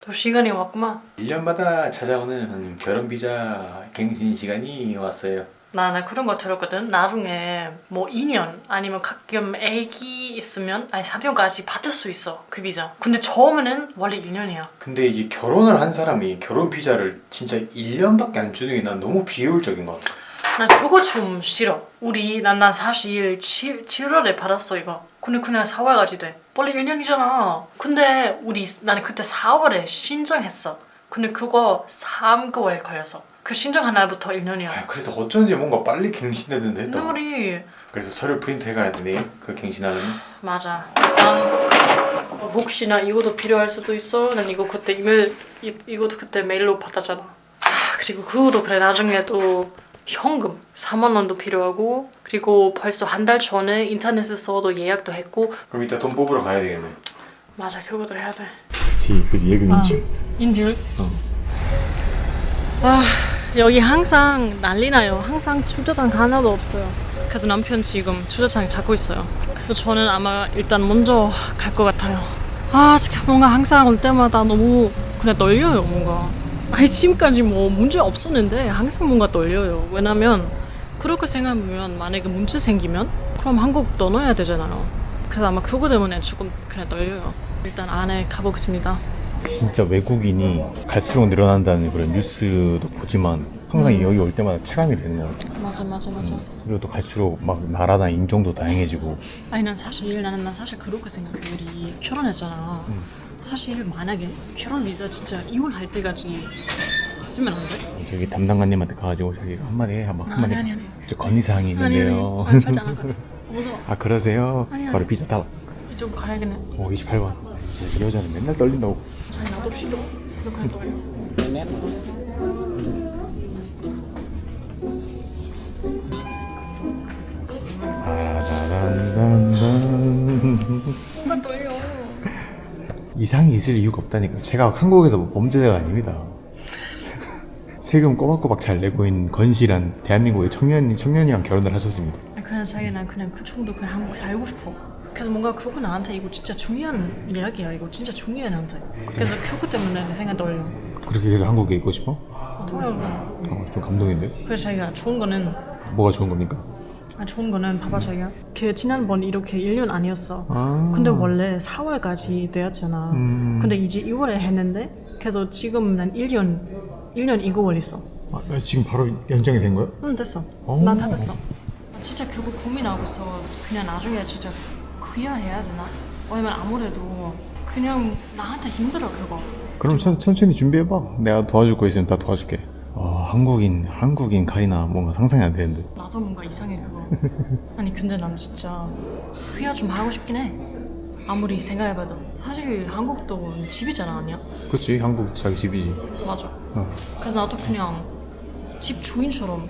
또 시간이 왔구만. 1년마다 찾아오는 결혼 비자 갱신 시간이 왔어요. 나 그런 거 들었거든. 나중에 뭐 2년 아니면 가끔 애기 있으면 아니 3년까지 받을 수 있어 그 비자. 근데 처음에는 원래 1년이야. 근데 이게 결혼을 한 사람이 결혼 비자를 진짜 1년밖에 안 주는 게 난 너무 비효율적인 것 같아. 난 그거 좀 싫어. 난 사실 7월에 받았어 이거. 근데 그냥 4월까지 돼. 원래 1년이잖아. 근데 나는 그때 4월에 신청했어. 근데 그거 3개월 걸렸어. 그 신청한 날부터 1년이야. 그래서 어쩐지 뭔가 빨리 갱신되는데 내 말이. 그래서 서류 프린트 해가야 되네 그 갱신하면. 맞아. 일단 혹시나 이것도 필요할 수도 있어. 난 이거 그때 이것도 그때 메일로 받았잖아. 그리고 그것도 그래. 나중에 또 현금 4만 원도 필요하고, 그리고 벌써 한 달 전에 인터넷에서도 예약도 했고. 그럼 이따 돈 뽑으러 가야 되겠네. 맞아, 그것도 해야 돼. 그치 예금 인출. 인줄. 여기 항상 난리 나요. 항상 주차장 하나도 없어요. 그래서 남편 지금 주차장 찾고 있어요. 그래서 저는 아마 일단 먼저 갈 것 같아요. 진짜 뭔가 항상 올 때마다 너무 그냥 떨려요, 뭔가. 아니 지금까지 뭐 문제 없었는데 항상 뭔가 떨려요. 왜냐면 그렇게 생각하면 만약에 문제 생기면 그럼 한국 떠나야 되잖아요. 그래서 아마 그거 때문에 조금 그냥 떨려요. 일단 안에 가보겠습니다. 진짜 외국인이 갈수록 늘어난다는 그런 뉴스도 보지만 항상 여기 올 때마다 체감이 되는 것 같아. 맞아. 그리고 또 갈수록 막 나라나 인종도 다양해지고. 아니 난 사실 그렇게 생각해. 우리 결혼했잖아. 사실 만약에 결혼 비자 진짜 이혼할 때까지 있으면 안 돼? 저기 담당관님한테 가가지고 저기 한마디 해. 한마디. 아니. 저 건의사항이 있는데요. 아니, 살짝 안 돼. 무서워. 아 그러세요? 아니. 바로 비자 달라. 이쪽 가야겠네. 28번. 이 여자는 맨날 떨린다고. 아니 나도 싫어. 그렇게 떨려. 뭔가 떨려. 이상이 있을 이유가 없다니까. 제가 한국에서 뭐 범죄자가 아닙니다. 세금 꼬박꼬박 잘 내고 있는 건실한 대한민국의 청년이랑 결혼을 하셨습니다. 그냥 자기는 그냥 그 정도 그냥 한국 살고 싶어. 그래서 뭔가 그거 나한테 이거 진짜 중요한 이야기야. 이거 진짜 중요해 나한테. 그래서 그거 때문에 내 생각 떨려. 그렇게 해서 한국에 있고 싶어? 떨어져. 좀 감동인데? 그래서 자기가 좋은 거는 뭐가 좋은 겁니까? 좋은 거는 봐봐 자기가 그 지난번 이렇게 1년 아니었어. 아. 근데 원래 4월까지 되었잖아. 근데 이제 2월에 했는데 그래서 지금 난 1년 2개월 있어. 지금 바로 연장이 된 거야? 응 됐어. 오. 난 다 됐어. 진짜 그거 고민하고 있어. 그냥 나중에 진짜 귀화해야 되나? 왜냐면 아무래도 그냥 나한테 힘들어 그거. 그럼 천천히 준비해봐. 내가 도와줄 거 있으면 다 도와줄게. 한국인 카리나 뭔가 상상이 안 되는데. 나도 뭔가 이상해 그거. 아니 근데 난 진짜 귀화 좀 하고 싶긴 해. 아무리 생각해봐도 사실 한국도 집이잖아 아니야? 그렇지, 한국 자기 집이지. 맞아. 그래서 나도 그냥 집 주인처럼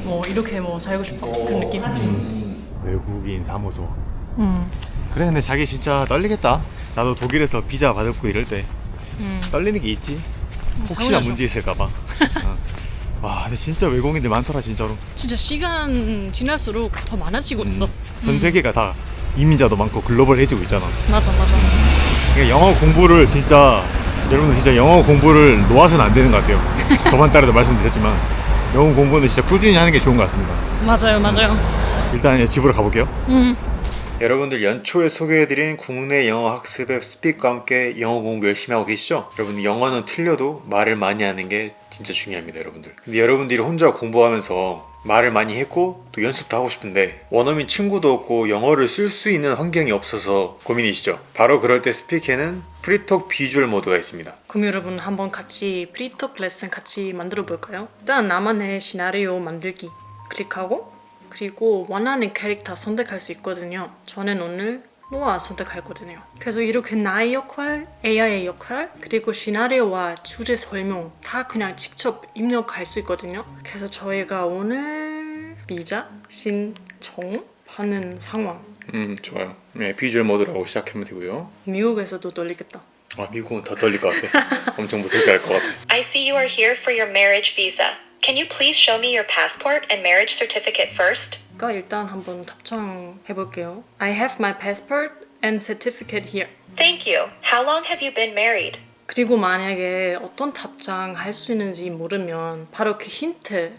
뭐 이렇게 뭐 살고 싶어 그런 느낌. 외국인 사무소. 그래, 근데 자기 진짜 떨리겠다. 나도 독일에서 비자 받고 이럴 때 떨리는 게 있지. 혹시나 당연하죠. 문제 있을까봐. 와, 근데 진짜 외국인들 많더라 진짜로. 진짜 시간 지날수록 더 많아지고 있어. 전 세계가 다 이민자도 많고 글로벌해지고 있잖아. 맞아. 그러니까 영어 공부를 진짜 여러분들 진짜 영어 공부를 놓아서는 안 되는 것 같아요. 저번 달에도 말씀드렸지만 영어 공부는 진짜 꾸준히 하는 게 좋은 것 같습니다. 맞아요. 일단 이제 집으로 가볼게요. 여러분들 연초에 소개해드린 국내 영어 학습 앱 스픽과 함께 영어 공부 열심히 하고 계시죠? 여러분들 영어는 틀려도 말을 많이 하는 게 진짜 중요합니다, 여러분들. 근데 여러분들이 혼자 공부하면서 말을 많이 했고 또 연습도 하고 싶은데 원어민 친구도 없고 영어를 쓸 수 있는 환경이 없어서 고민이시죠? 바로 그럴 때 스픽에는 프리톡 비주얼 모드가 있습니다. 그럼 여러분 한번 같이 프리톡 레슨 같이 만들어 볼까요? 일단 나만의 시나리오 만들기 클릭하고, 그리고 원하는 캐릭터 선택할 수 있거든요. 저는 오늘 노아 선택할 거거든요. 그래서 이렇게 나의 역할, AI의 역할, 그리고 시나리오와 주제 설명 다 그냥 직접 입력할 수 있거든요. 그래서 저희가 오늘 비자 신청하는 상황. 좋아요. 네, 비주얼 모드라고 시작하면 되고요. 미국에서도 떨리겠다. 미국은 더 떨릴 것 같아. 엄청 무섭게 할 것 같아. I see you are here for your marriage visa. Can you please show me your passport and marriage certificate first? 그러니까 일단 한번 답장해 볼게요. I have my passport and certificate here. Thank you. How long have you been married? 그리고 만약에 어떤 답장 할 수 있는지 모르면 바로 그 힌트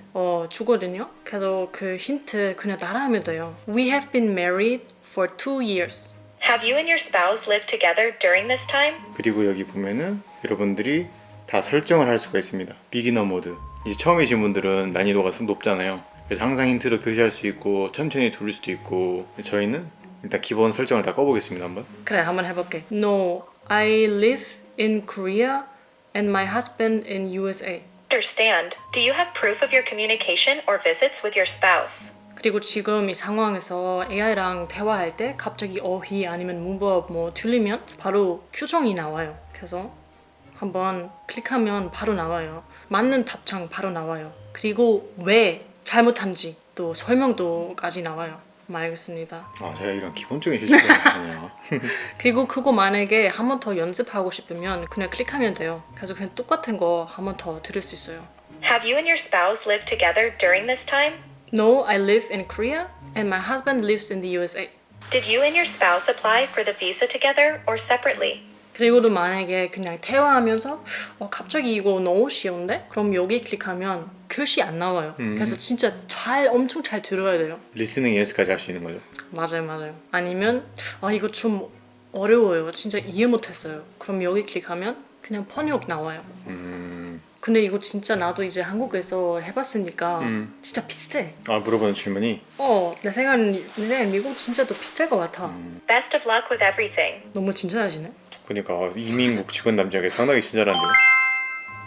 주거든요. 그래서 그 힌트 그냥 따라하면 돼요. We have been married for 2 years. Have you and your spouse lived together during this time? 그리고 여기 보면은 여러분들이 다 설정을 할 수가 있습니다. 비기너 모드. 이제 처음이신 분들은 난이도가 높잖아요. 그래서 항상 힌트로 표시할 수 있고 천천히 돌릴 수도 있고 저희는 일단 기본 설정을 다 꺼보겠습니다. 한번. 그래, 한번 해볼게. No, I live in Korea and my husband in USA. Understand. Do you have proof of your communication or visits with your spouse? 그리고 지금 이 상황에서 AI랑 대화할 때 갑자기 어휘 아니면 문법 뭐 틀리면 바로 표정이 나와요. 그래서 한번 클릭하면 바로 나와요. 맞는 답장 바로 나와요. 그리고 왜 잘못한지 또 설명도까지 나와요. 알겠습니다. 아, 제가 이런 기본적인 실수가 있잖아요. 그리고 그거 만약에 한 번 더 연습하고 싶으면 그냥 클릭하면 돼요. 그래서 그냥 똑같은 거 한 번 더 들을 수 있어요. Have you and your spouse lived together during this time? No, I live in Korea and my husband lives in the USA. Did you and your spouse apply for the visa together or separately? 그리고도 만약에 그냥 대화하면서 갑자기 이거 너무 쉬운데? 그럼 여기 클릭하면 글씨 안 나와요. 그래서 진짜 엄청 잘 들어야 돼요. 리스닝 예스까지 할 수 있는 거죠. 맞아요. 아니면 이거 좀 어려워요. 진짜 이해 못했어요. 그럼 여기 클릭하면 그냥 번역 나와요. 근데 이거 진짜 나도 이제 한국에서 해봤으니까 진짜 비슷해. 아, 물어보는 질문이? 내 생각엔 미국 진짜 더 비쌀 것 같아. Best of luck with everything. 너무 친절하시네. 그러니까 이민국 직원 남자가 상당히 친절한데요.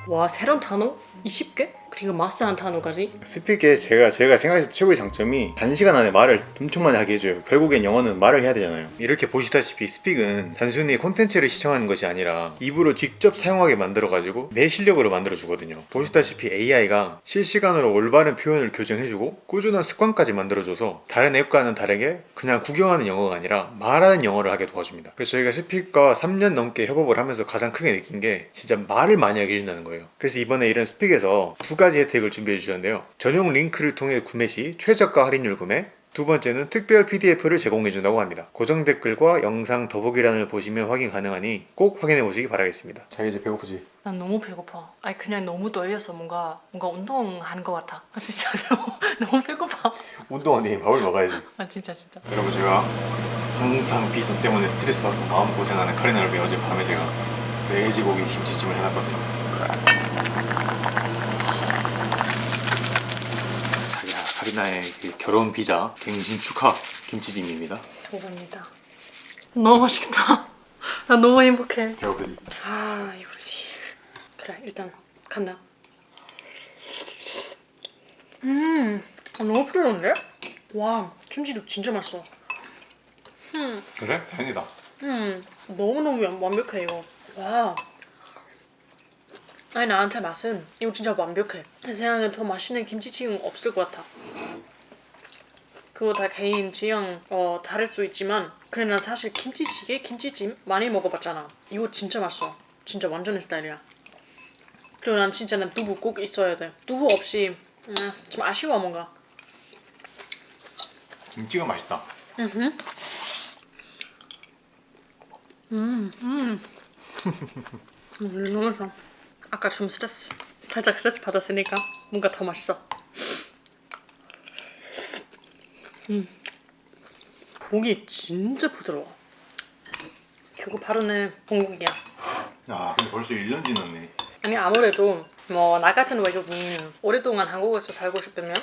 와, 새로운 단어 20개? 그리고 마스터한 단어까지? 스픽에 제가 생각해서 최고의 장점이 단시간 안에 말을 엄청 많이 하게 해줘요. 결국엔 영어는 말을 해야 되잖아요. 이렇게 보시다시피 스픽은 단순히 콘텐츠를 시청하는 것이 아니라 입으로 직접 사용하게 만들어가지고 내 실력으로 만들어주거든요. 보시다시피 AI가 실시간으로 올바른 표현을 교정해주고 꾸준한 습관까지 만들어줘서 다른 앱과는 다르게 그냥 구경하는 영어가 아니라 말하는 영어를 하게 도와줍니다. 그래서 저희가 스픽과 3년 넘게 협업을 하면서 가장 크게 느낀 게 진짜 말을 많이 하게 해준다는 거예요. 그래서 이번에 이런 스픽에서 2가지 혜택을 준비해 주셨는데요. 전용 링크를 통해 구매 시 최저가 할인율 구매, 두 번째는 특별 PDF를 제공해 준다고 합니다. 고정 댓글과 영상 더보기란을 보시면 확인 가능하니 꼭 확인해 보시기 바라겠습니다. 자기 이제 배고프지? 난 너무 배고파. 그냥 너무 떨려서 뭔가 운동한 것 같아. 진짜 너무 배고파. 운동 아니 밥을 먹어야지. 진짜. 여러분, 제가 항상 비서 때문에 스트레스 받고 마음고생하는 카리나를 위해 어제 밤에 제가 돼지고기 김치찜을 해놨거든요. 자기야, 카리나의 그 결혼 비자 갱신 축하 김치찜입니다. 감사합니다. 너무 맛있겠다. 나 너무 행복해. 배고프지? 이거지. 그래, 일단 간다. 너무 부드러운데? 와, 김치도 진짜 맛있어. 그래? 다행이다. 너무너무 완벽해 이거. 와. 나한테 맛은 이거 진짜 완벽해. 내 생각에 더 맛있는 김치찜 없을 것 같아. 그거 다 개인 취향 다를 수 있지만 그래, 난 사실 김치찌개, 김치찜 많이 먹어봤잖아. 이거 진짜 맛있어. 진짜 완전 내 스타일이야. 그리고 난 두부 꼭 있어야 돼. 두부 없이 좀 아쉬워 뭔가. 김치가 맛있다. 너무 맛있어. 아까 좀 살짝 스트레스 받았으니까 뭔가 더 맛있어. 고기 진짜 부드러워. 그거 바로 내 본국이야. 야, 근데 벌써 1년 지났네. 아니, 아무래도 나 같은 외국인 오랫동안 한국에서 살고 싶으면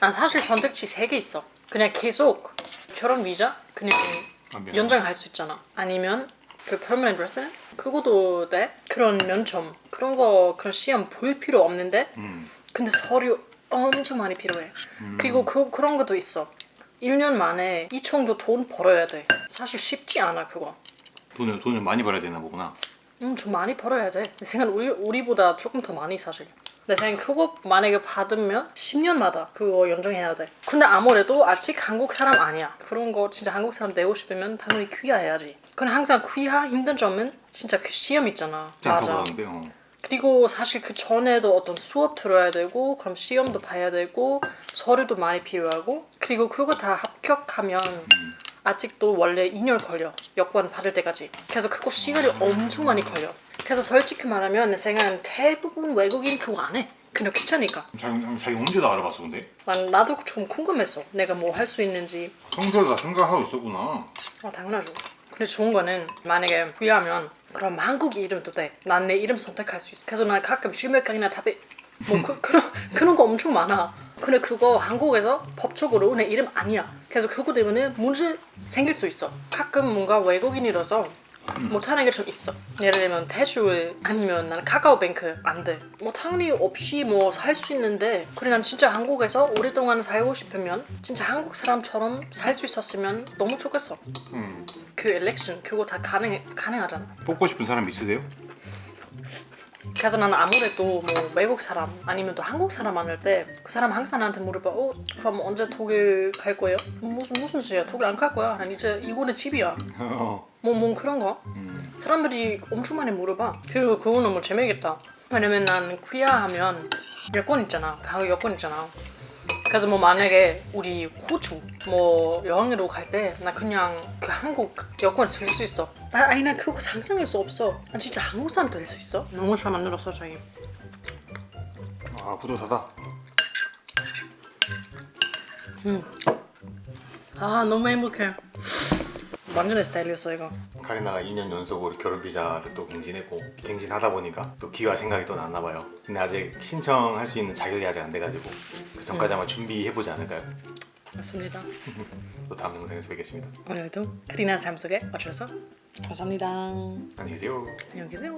난 사실 선택지 3개 있어. 그냥 계속 결혼 비자 그냥 연장할 수 있잖아. 아니면 그 permanent resident 그것도 돼. 그런 면접 그런 시험 볼 필요 없는데 근데 서류 엄청 많이 필요해. 그리고 그런 것도 있어. 1년 만에 이 정도 돈 벌어야 돼. 사실 쉽지 않아 그거. 돈을 많이 벌어야 되나 보구나. 좀 많이 벌어야 돼. 내 생각엔 우리보다 조금 더 많이 사실. 내 생각엔 그거 만약에 받으면 10년마다 그거 연장해야 돼. 근데 아무래도 아직 한국 사람 아니야. 그런 거 진짜 한국 사람 되고 싶으면 당연히 귀화해야지. 근데 항상 귀화 힘든 점은 진짜 그 시험 있잖아. 맞아. 그리고 사실 그 전에도 어떤 수업 들어야 되고 그럼 시험도 봐야 되고 서류도 많이 필요하고 그리고 그거 다 합격하면 아직도 원래 2년 걸려. 여권 받을 때까지. 그래서 그거 시간이 엄청 많이 걸려. 그래서 솔직히 말하면 내 생각은 대부분 외국인 그거 안 해. 그냥 귀찮으니까. 자기 언제 다 알아봤어 근데? 나도 좀 궁금했어. 내가 뭐 할 수 있는지. 평소에 다 생각하고 있었구나. 당연하죠. 근데 좋은 거는 만약에 귀하면 그럼 한국 이름도 돼. 난 내 이름 선택할 수 있어. 그래서 난 가끔 실명강이나 답이 뭐 그런 거 엄청 많아. 근데 그거 한국에서 법적으로 내 이름 아니야. 그래서 그거 때문에 문제 생길 수 있어. 가끔 뭔가 외국인이라서 못하는 게 좀 있어. 예를 들면 대출 아니면 나는 카카오뱅크 안 돼. 뭐 당연히 없이 뭐 살 수 있는데 그래 난 진짜 한국에서 오랫동안 살고 싶으면 진짜 한국 사람처럼 살 수 있었으면 너무 좋겠어. 그 엘렉션 그거 다 가능하잖아. 뽑고 싶은 사람 있으세요? 그래서 나는 아무래도 뭐 외국 사람 아니면 또 한국 사람 만날 때 그 사람 항상 나한테 물어봐. 그럼 언제 독일 갈 거예요? 무슨 소리야? 독일 안 갈 거야. 난 이제 이거는 집이야. 뭐 그런 거. 사람들이 엄청 많이 물어봐. 그거는 뭐 재미있겠다. 왜냐면 난 귀화하면 여권 있잖아. 한국 여권 있잖아. 그래서 뭐 만약에 우리 호주 뭐 여행으로 갈 때 나 그냥 그 한국 여권 쓸 수 있어. 아니 나 그거 상상할 수 없어. 난 진짜 한국 사람 될 수 있어. 너무 잘 만들었어 저희. 뿌듯하다. 너무 행복해. 완전 내 스타일이었어 이거. 카리나가 2년 연속으로 결혼 비자를 또 갱신했고 갱신하다 보니까 또 귀화 생각이 또 났나 봐요. 근데 아직 신청할 수 있는 자격이 아직 안 돼가지고 그 전까지 아마 준비해보지 않을까요? 맞습니다. 또 다음 영상에서 뵙겠습니다. 오늘도 카리나 삶 속에 와주셔서 감사합니다. 안녕히 계세요. 안녕히 계세요.